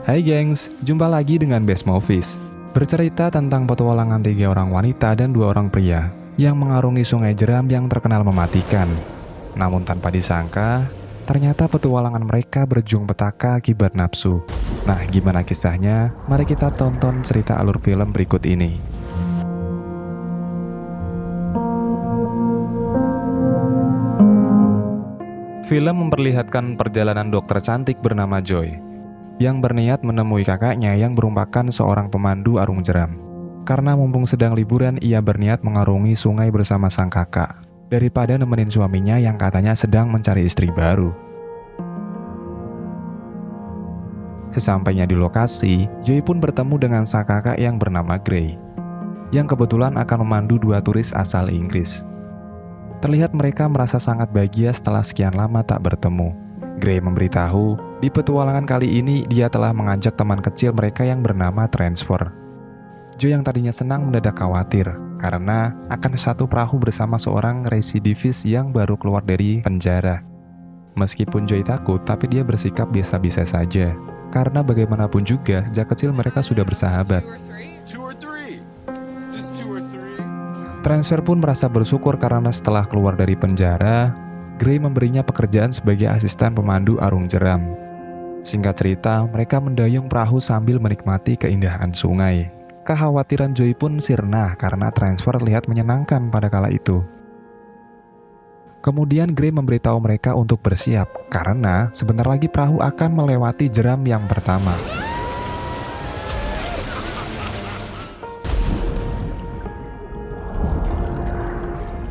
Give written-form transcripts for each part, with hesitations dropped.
Hai gengs, jumpa lagi dengan Best Movies. Bercerita tentang petualangan 3 orang wanita dan 2 orang pria yang mengarungi sungai jeram yang terkenal mematikan. Namun tanpa disangka, ternyata petualangan mereka berujung petaka akibat nafsu. Nah, gimana kisahnya? Mari kita tonton cerita alur film berikut ini. Film memperlihatkan perjalanan dokter cantik bernama Joy yang berniat menemui kakaknya yang merupakan seorang pemandu arung jeram. Karena mumpung sedang liburan, ia berniat mengarungi sungai bersama sang kakak, daripada nemenin suaminya yang katanya sedang mencari istri baru. Sesampainya di lokasi, Joy pun bertemu dengan sang kakak yang bernama Gray, yang kebetulan akan memandu 2 turis asal Inggris. Terlihat mereka merasa sangat bahagia setelah sekian lama tak bertemu. Gray memberitahu, di petualangan kali ini dia telah mengajak teman kecil mereka yang bernama Transfer. Joy yang tadinya senang mendadak khawatir, karena akan satu perahu bersama seorang residivis yang baru keluar dari penjara. Meskipun Joy takut, tapi dia bersikap biasa-biasa saja. Karena bagaimanapun juga, sejak kecil mereka sudah bersahabat. Transfer pun merasa bersyukur karena setelah keluar dari penjara, Gray memberinya pekerjaan sebagai asisten pemandu arung jeram. Singkat cerita, mereka mendayung perahu sambil menikmati keindahan sungai. Kekhawatiran Joy pun sirna karena Transfer terlihat menyenangkan pada kala itu. Kemudian Gray memberitahu mereka untuk bersiap, karena sebentar lagi perahu akan melewati jeram yang pertama.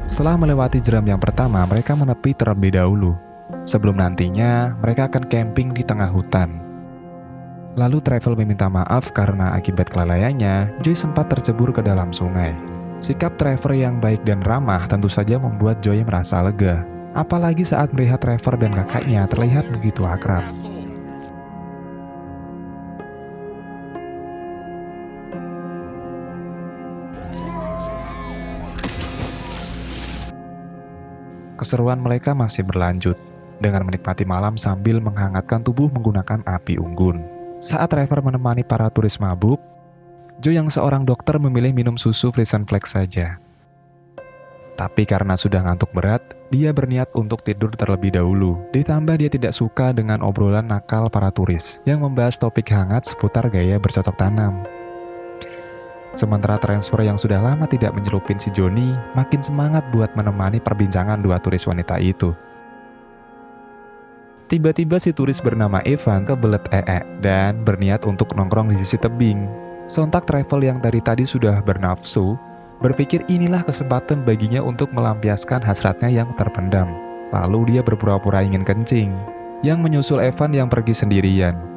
Setelah melewati jeram yang pertama, mereka menepi terlebih dahulu. Sebelum nantinya, mereka akan camping di tengah hutan. Lalu Travel meminta maaf karena akibat kelalaiannya, Joy sempat tercebur ke dalam sungai. Sikap Trevor yang baik dan ramah tentu saja membuat Joy merasa lega. Apalagi saat melihat Trevor dan kakaknya terlihat begitu akrab. Keseruan mereka masih berlanjut, dengan menikmati malam sambil menghangatkan tubuh menggunakan api unggun. Saat Trevor menemani para turis mabuk, Joy yang seorang dokter memilih minum susu Frisian Flex saja. Tapi karena sudah ngantuk berat, dia berniat untuk tidur terlebih dahulu. Ditambah dia tidak suka dengan obrolan nakal para turis yang membahas topik hangat seputar gaya bercocok tanam. Sementara Transfer yang sudah lama tidak menyelupin si Johnny makin semangat buat menemani perbincangan 2 turis wanita itu. Tiba-tiba si turis bernama Evan kebelet dan berniat untuk nongkrong di sisi tebing. Sontak Travel yang dari tadi sudah bernafsu berpikir inilah kesempatan baginya untuk melampiaskan hasratnya yang terpendam. Lalu dia berpura-pura ingin kencing, yang menyusul Evan yang pergi sendirian.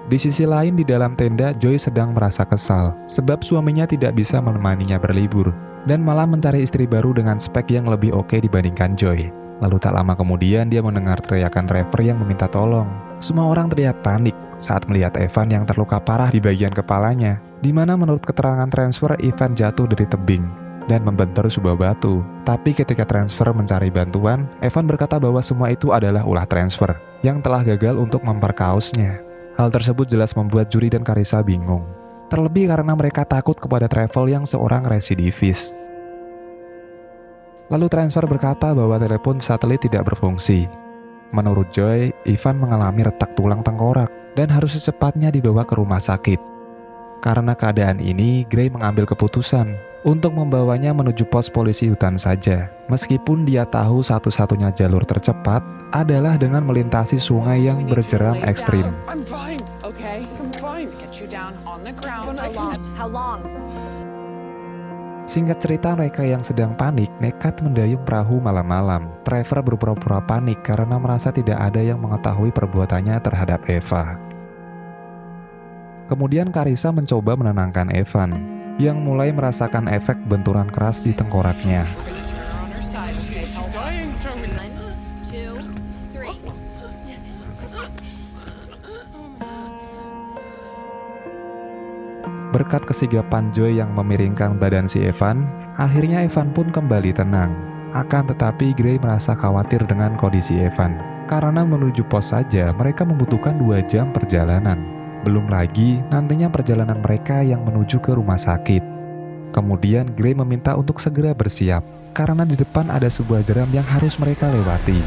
Di sisi lain di dalam tenda, Joy sedang merasa kesal sebab suaminya tidak bisa menemaninya berlibur dan malah mencari istri baru dengan spek yang lebih oke dibandingkan Joy. Lalu tak lama kemudian dia mendengar teriakan Trevor yang meminta tolong. Semua orang terlihat panik saat melihat Evan yang terluka parah di bagian kepalanya, di mana menurut keterangan Transfer, Evan jatuh dari tebing dan membentur sebuah batu. Tapi ketika Transfer mencari bantuan, Evan berkata bahwa semua itu adalah ulah Transfer yang telah gagal untuk memperkaosnya. Hal tersebut jelas membuat Juri dan Carissa bingung. Terlebih karena mereka takut kepada Travel yang seorang residivis. Lalu Transfer berkata bahwa telepon satelit tidak berfungsi. Menurut Joy, Evan mengalami retak tulang tengkorak dan harus secepatnya dibawa ke rumah sakit. Karena keadaan ini, Gray mengambil keputusan untuk membawanya menuju pos polisi hutan saja. Meskipun dia tahu satu-satunya jalur tercepat adalah dengan melintasi sungai yang berjeram ekstrim. Singkat cerita, mereka yang sedang panik nekat mendayung perahu malam-malam. Trevor berpura-pura panik karena merasa tidak ada yang mengetahui perbuatannya terhadap Eva. Kemudian Carissa mencoba menenangkan Evan, yang mulai merasakan efek benturan keras di tengkoraknya. Berkat kesigapan Joy yang memiringkan badan si Evan, akhirnya Evan pun kembali tenang. Akan tetapi Gray merasa khawatir dengan kondisi Evan. Karena menuju pos saja mereka membutuhkan 2 jam perjalanan. Belum lagi nantinya perjalanan mereka yang menuju ke rumah sakit. Kemudian Gray meminta untuk segera bersiap, karena di depan ada sebuah jeram yang harus mereka lewati.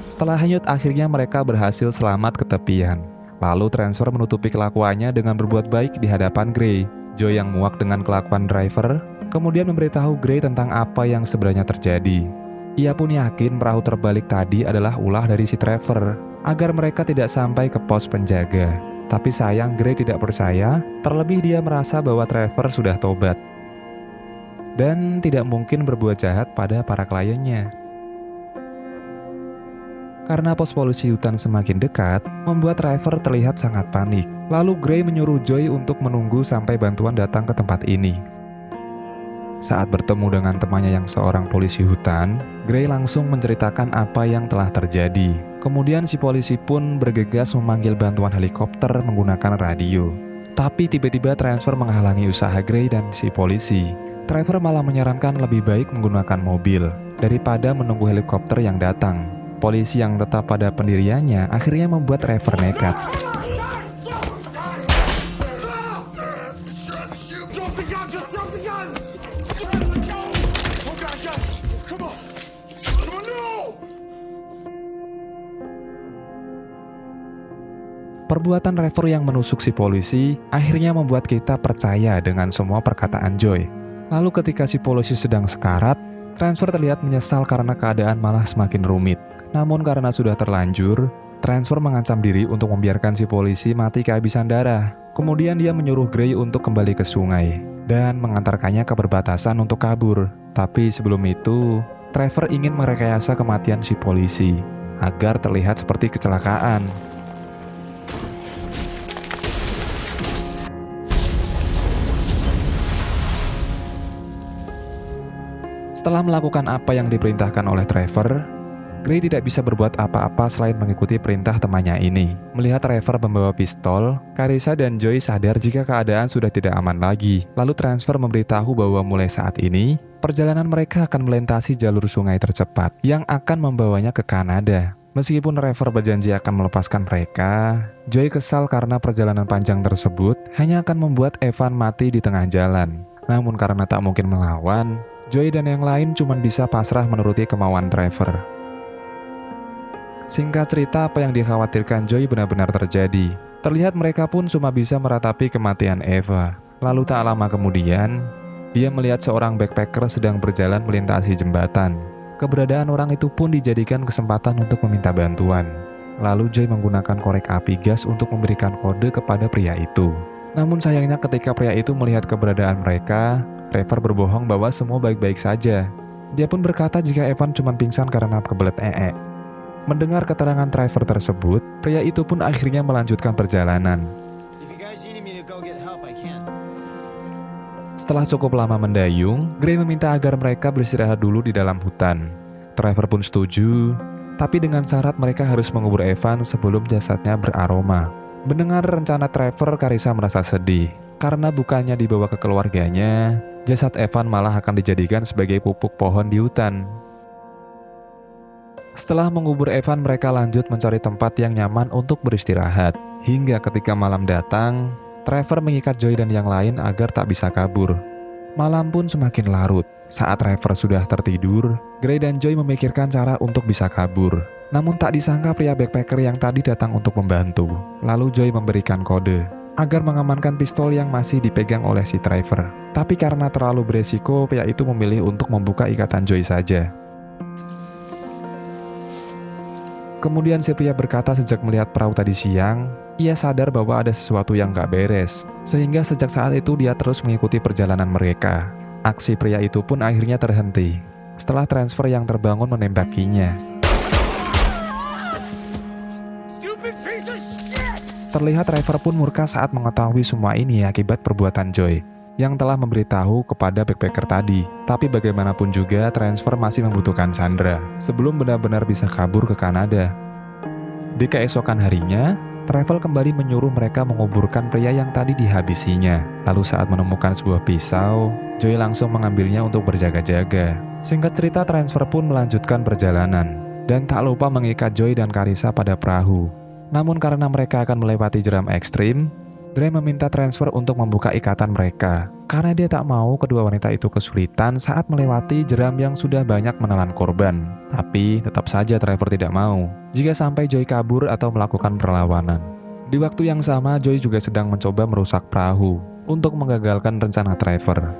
Setelah hanyut, akhirnya mereka berhasil selamat ke tepian. Lalu Transfer menutupi kelakuannya dengan berbuat baik di hadapan Gray. Joy yang muak dengan kelakuan driver, kemudian memberitahu Gray tentang apa yang sebenarnya terjadi. Ia pun yakin perahu terbalik tadi adalah ulah dari si Trevor, agar mereka tidak sampai ke pos penjaga. Tapi sayang Gray tidak percaya, terlebih dia merasa bahwa Trevor sudah tobat dan tidak mungkin berbuat jahat pada para kliennya. Karena pos polisi hutan semakin dekat, membuat Trevor terlihat sangat panik. Lalu Gray menyuruh Joy untuk menunggu sampai bantuan datang ke tempat ini. Saat bertemu dengan temannya yang seorang polisi hutan, Gray langsung menceritakan apa yang telah terjadi. Kemudian si polisi pun bergegas memanggil bantuan helikopter menggunakan radio. Tapi tiba-tiba Transfer menghalangi usaha Gray dan si polisi. Trevor malah menyarankan lebih baik menggunakan mobil daripada menunggu helikopter yang datang. Polisi yang tetap pada pendiriannya akhirnya membuat Trevor nekat. Perbuatan Trevor yang menusuk si polisi akhirnya membuat kita percaya dengan semua perkataan Joy. Lalu ketika si polisi sedang sekarat, Transfer terlihat menyesal karena keadaan malah semakin rumit. Namun karena sudah terlanjur, Transfer mengancam diri untuk membiarkan si polisi mati kehabisan darah. Kemudian dia menyuruh Gray untuk kembali ke sungai dan mengantarkannya ke perbatasan untuk kabur. Tapi sebelum itu, Trevor ingin merekayasa kematian si polisi agar terlihat seperti kecelakaan. Setelah melakukan apa yang diperintahkan oleh Trevor, Gray tidak bisa berbuat apa-apa selain mengikuti perintah temannya ini. Melihat Trevor membawa pistol, Carissa dan Joy sadar jika keadaan sudah tidak aman lagi. Lalu Transfer memberitahu bahwa mulai saat ini, perjalanan mereka akan melintasi jalur sungai tercepat yang akan membawanya ke Kanada. Meskipun Trevor berjanji akan melepaskan mereka, Joy kesal karena perjalanan panjang tersebut hanya akan membuat Evan mati di tengah jalan. Namun karena tak mungkin melawan, Joy dan yang lain cuma bisa pasrah menuruti kemauan Trevor. Singkat cerita, apa yang dikhawatirkan Joy benar-benar terjadi. Terlihat mereka pun cuma bisa meratapi kematian Eva. Lalu tak lama kemudian, dia melihat seorang backpacker sedang berjalan melintasi jembatan. Keberadaan orang itu pun dijadikan kesempatan untuk meminta bantuan. Lalu Joy menggunakan korek api gas untuk memberikan kode kepada pria itu. Namun sayangnya ketika pria itu melihat keberadaan mereka, Trevor berbohong bahwa semua baik-baik saja. Dia pun berkata jika Evan cuma pingsan karena kebelet ee. Mendengar keterangan Trevor tersebut, pria itu pun akhirnya melanjutkan perjalanan. Setelah cukup lama mendayung, Gray meminta agar mereka beristirahat dulu di dalam hutan. Trevor pun setuju, tapi dengan syarat mereka harus mengubur Evan sebelum jasadnya beraroma. Mendengar rencana Trevor, Carissa merasa sedih. Karena bukannya dibawa ke keluarganya, jasad Evan malah akan dijadikan sebagai pupuk pohon di hutan. Setelah mengubur Evan, mereka lanjut mencari tempat yang nyaman untuk beristirahat. Hingga ketika malam datang, Trevor mengikat Joy dan yang lain agar tak bisa kabur. Malam pun semakin larut. Saat Trevor sudah tertidur, Gray dan Joy memikirkan cara untuk bisa kabur. Namun tak disangka pria backpacker yang tadi datang untuk membantu. Lalu Joy memberikan kode agar mengamankan pistol yang masih dipegang oleh si Trevor. Tapi karena terlalu beresiko, pria itu memilih untuk membuka ikatan Joy saja. Kemudian si pria berkata sejak melihat perahu tadi siang, ia sadar bahwa ada sesuatu yang gak beres. Sehingga sejak saat itu dia terus mengikuti perjalanan mereka. Aksi pria itu pun akhirnya terhenti setelah Transfer yang terbangun menembakinya. Terlihat Trevor pun murka saat mengetahui semua ini akibat perbuatan Joy yang telah memberitahu kepada backpacker tadi. Tapi bagaimanapun juga Transfer masih membutuhkan Sandra sebelum benar-benar bisa kabur ke Kanada. Di keesokan harinya, Trevor kembali menyuruh mereka menguburkan pria yang tadi dihabisinya. Lalu saat menemukan sebuah pisau, Joey langsung mengambilnya untuk berjaga-jaga. Singkat cerita, Transfer pun melanjutkan perjalanan dan tak lupa mengikat Joey dan Carissa pada perahu. Namun karena mereka akan melewati jeram ekstrim, Dre meminta Transfer untuk membuka ikatan mereka karena dia tak mau kedua wanita itu kesulitan saat melewati jeram yang sudah banyak menelan korban. Tapi tetap saja Trevor tidak mau jika sampai Joey kabur atau melakukan perlawanan. Di waktu yang sama, Joey juga sedang mencoba merusak perahu untuk menggagalkan rencana Trevor.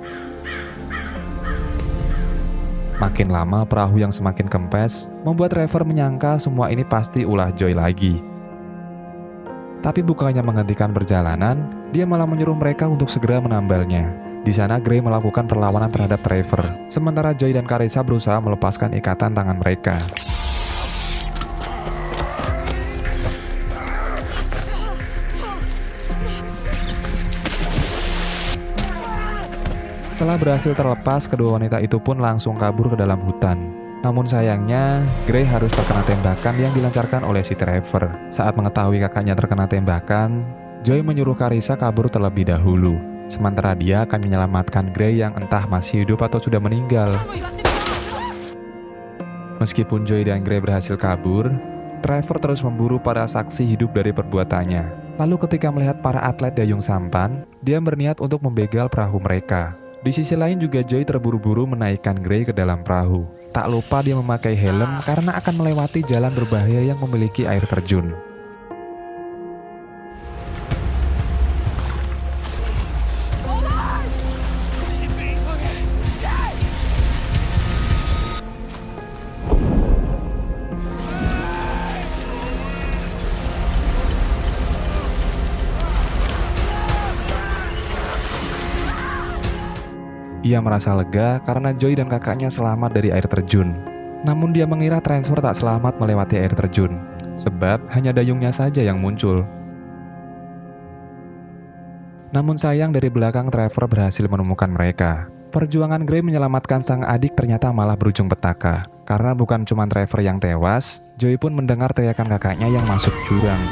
Makin lama perahu yang semakin kempes membuat Trevor menyangka semua ini pasti ulah Joey lagi. Tapi bukannya menghentikan perjalanan, dia malah menyuruh mereka untuk segera menambalnya. Di sana Gray melakukan perlawanan terhadap Trevor, sementara Joey dan Carissa berusaha melepaskan ikatan tangan mereka. Setelah berhasil terlepas, kedua wanita itu pun langsung kabur ke dalam hutan. Namun sayangnya, Gray harus terkena tembakan yang dilancarkan oleh si Trevor. Saat mengetahui kakaknya terkena tembakan, Joey menyuruh Carissa kabur terlebih dahulu. Sementara dia akan menyelamatkan Gray yang entah masih hidup atau sudah meninggal. Meskipun Joey dan Gray berhasil kabur, Trevor terus memburu para saksi hidup dari perbuatannya. Lalu ketika melihat para atlet dayung sampan, dia berniat untuk membegal perahu mereka. Di sisi lain juga Joey terburu-buru menaikkan Gray ke dalam perahu. Tak lupa dia memakai helm karena akan melewati jalan berbahaya yang memiliki air terjun. Ia merasa lega karena Joey dan kakaknya selamat dari air terjun. Namun dia mengira Transfer tak selamat melewati air terjun, sebab hanya dayungnya saja yang muncul. Namun sayang dari belakang Trevor berhasil menemukan mereka. Perjuangan Gray menyelamatkan sang adik ternyata malah berujung petaka. Karena bukan cuma Trevor yang tewas, Joey pun mendengar teriakan kakaknya yang masuk jurang.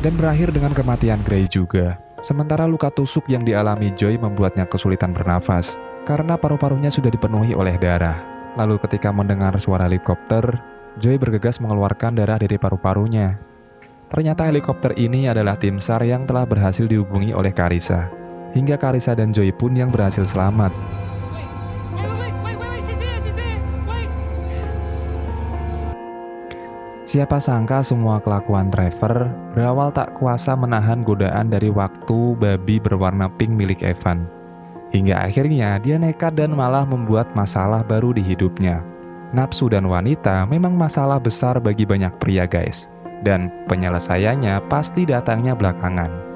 Dan berakhir dengan kematian Gray juga. Sementara luka tusuk yang dialami Joey membuatnya kesulitan bernafas karena paru-parunya sudah dipenuhi oleh darah. Lalu ketika mendengar suara helikopter, Joey bergegas mengeluarkan darah dari paru-parunya. Ternyata helikopter ini adalah tim SAR yang telah berhasil dihubungi oleh Carissa. Hingga Carissa dan Joey pun yang berhasil selamat. Siapa sangka semua kelakuan Trevor berawal tak kuasa menahan godaan dari waktu babi berwarna pink milik Evan. Hingga akhirnya dia nekat dan malah membuat masalah baru di hidupnya. Nafsu dan wanita memang masalah besar bagi banyak pria guys. Dan penyelesaiannya pasti datangnya belakangan.